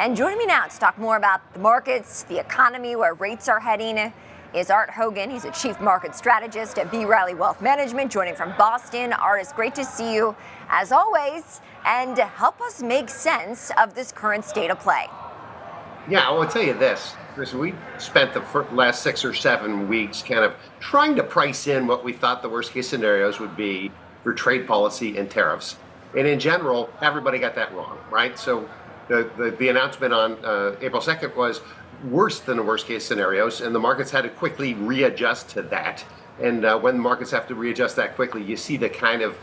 And joining me now to talk more about the markets, the economy, where rates are heading, is Art Hogan. He's a chief market strategist at B. Riley Wealth Management, joining from Boston. Art, it's great to see you, as always, and help us make sense of this current state of play. Yeah, I will tell you this, Chris, we spent the last 6 or 7 weeks kind of trying to price in what we thought the worst case scenarios would be for trade policy and tariffs. And in general, everybody got that wrong, right? So the announcement on April 2nd was worse than the worst case scenarios, and the markets had to quickly readjust to that. And when markets have to readjust that quickly, you see the kind of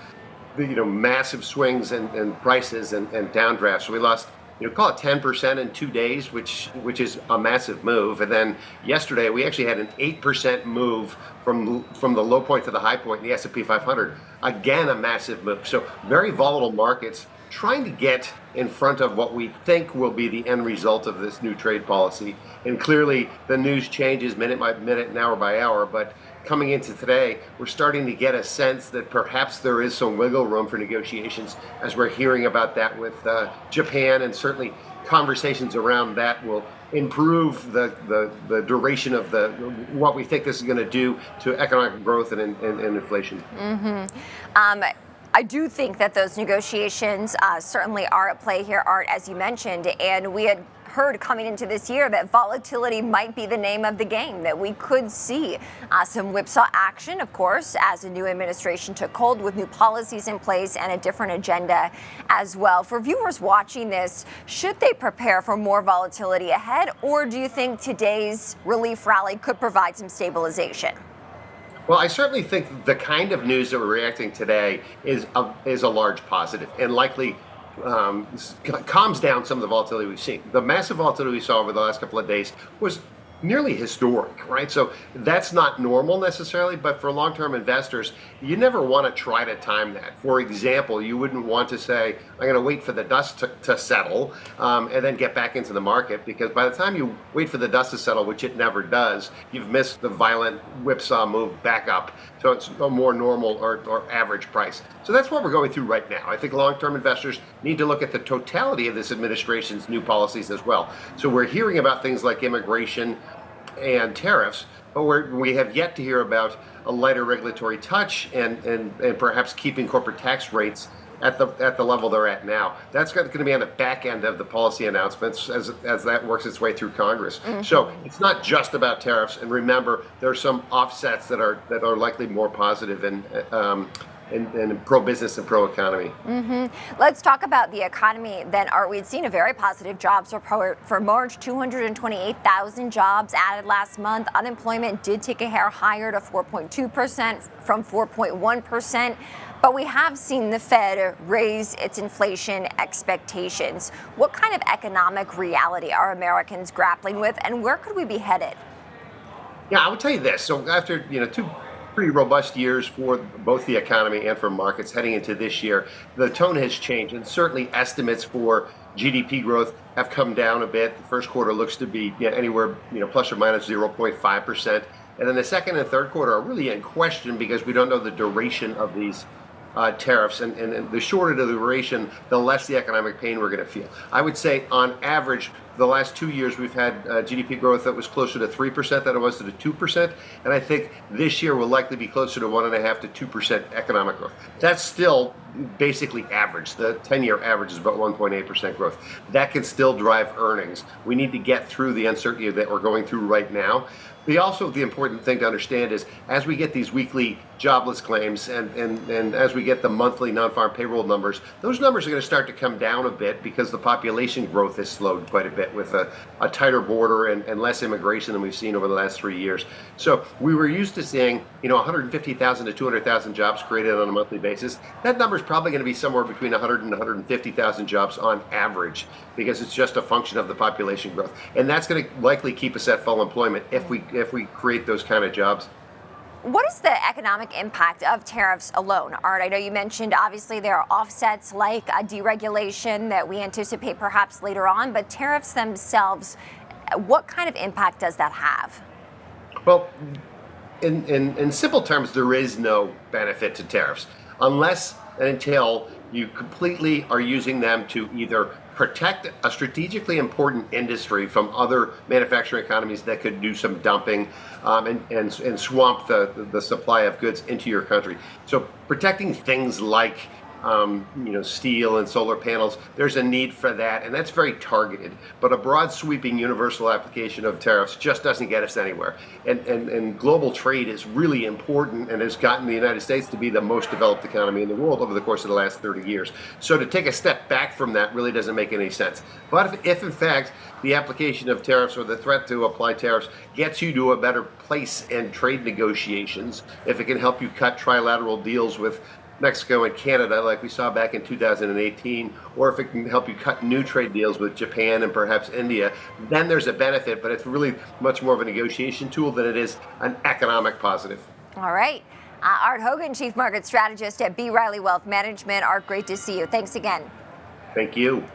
massive swings in prices and downdrafts. So we lost, call it 10% in 2 days, which is a massive move. And then yesterday we actually had an 8% move from the low point to the high point in the S&P 500. Again, a massive move. So very volatile markets, trying to get in front of what we think will be the end result of this new trade policy. And clearly the news changes minute by minute and hour by hour, but coming into today, we're starting to get a sense that perhaps there is some wiggle room for negotiations, as we're hearing about that with Japan, and certainly conversations around that will improve the duration of what we think this is going to do to economic growth and inflation. I do think that those negotiations certainly are at play here, Art, as you mentioned, and we had heard coming into this year that volatility might be the name of the game, that we could see some whipsaw action, of course, as a new administration took hold with new policies in place and a different agenda as well. For viewers watching this, should they prepare for more volatility ahead, or do you think today's relief rally could provide some stabilization? Well, I certainly think the kind of news that we're reacting today is a large positive, and likely calms down some of the volatility we've seen. The massive volatility we saw over the last couple of days was nearly historic, right? So that's not normal necessarily, but for long-term investors, you never want to try to time that. For example, you wouldn't want to say, I'm going to wait for the dust to settle and then get back into the market, because by the time you wait for the dust to settle, which it never does, you've missed the violent whipsaw move back up. So it's a more normal or average price. So that's what we're going through right now. I think long-term investors need to look at the totality of this administration's new policies as well. So we're hearing about things like immigration and tariffs, but we have yet to hear about a lighter regulatory touch and perhaps keeping corporate tax rates at the level they're at now. That's going to be on the back end of the policy announcements as that works its way through Congress. So it's not just about tariffs. And remember, there are some offsets that are likely more positive and pro-business and pro-economy. Let's talk about the economy then, Art. We'd seen a very positive jobs report for March, 228,000 jobs added last month. Unemployment did take a hair higher to 4.2% from 4.1%. But we have seen the Fed raise its inflation expectations. What kind of economic reality are Americans grappling with, and where could we be headed? Yeah, I would tell you this. So after 2 pretty robust years for both the economy and for markets heading into this year, the tone has changed, and certainly estimates for GDP growth have come down a bit. The first quarter looks to be anywhere plus or minus 0.5%, and then the second and third quarter are really in question because we don't know the duration of these tariffs, and the shorter the duration, the less the economic pain we're going to feel. I would say on average, the last 2 years we've had GDP growth that was closer to 3% than it was to the 2%, and I think this year will likely be closer to 1.5% to 2% economic growth. That's still basically average. The 10-year average is about 1.8% growth. That can still drive earnings. We need to get through the uncertainty that we're going through right now. The important thing to understand is, as we get these weekly jobless claims and as we get the monthly non-farm payroll numbers, those numbers are going to start to come down a bit because the population growth has slowed quite a bit with a tighter border and less immigration than we've seen over the last 3 years. So we were used to seeing 150,000 to 200,000 jobs created on a monthly basis. That number is probably going to be somewhere between 100 and 150,000 jobs on average, because it's just a function of the population growth. And that's going to likely keep us at full employment if we create those kind of jobs. What is the economic impact of tariffs alone, Art? I know you mentioned obviously there are offsets like a deregulation that we anticipate perhaps later on, but tariffs themselves, what kind of impact does that have? Well, in simple terms, there is no benefit to tariffs unless and until you completely are using them to either protect a strategically important industry from other manufacturing economies that could do some dumping and swamp the supply of goods into your country. So protecting things like steel and solar panels, there's a need for that, and that's very targeted. But a broad sweeping universal application of tariffs just doesn't get us anywhere. And global trade is really important and has gotten the United States to be the most developed economy in the world over the course of the last 30 years. So to take a step back from that really doesn't make any sense. But if in fact the application of tariffs or the threat to apply tariffs gets you to a better place in trade negotiations, if it can help you cut trilateral deals with Mexico and Canada like we saw back in 2018, or if it can help you cut new trade deals with Japan and perhaps India, then there's a benefit, but it's really much more of a negotiation tool than it is an economic positive. All right. Art Hogan, Chief Market Strategist at B. Riley Wealth Management. Art, great to see you. Thanks again. Thank you.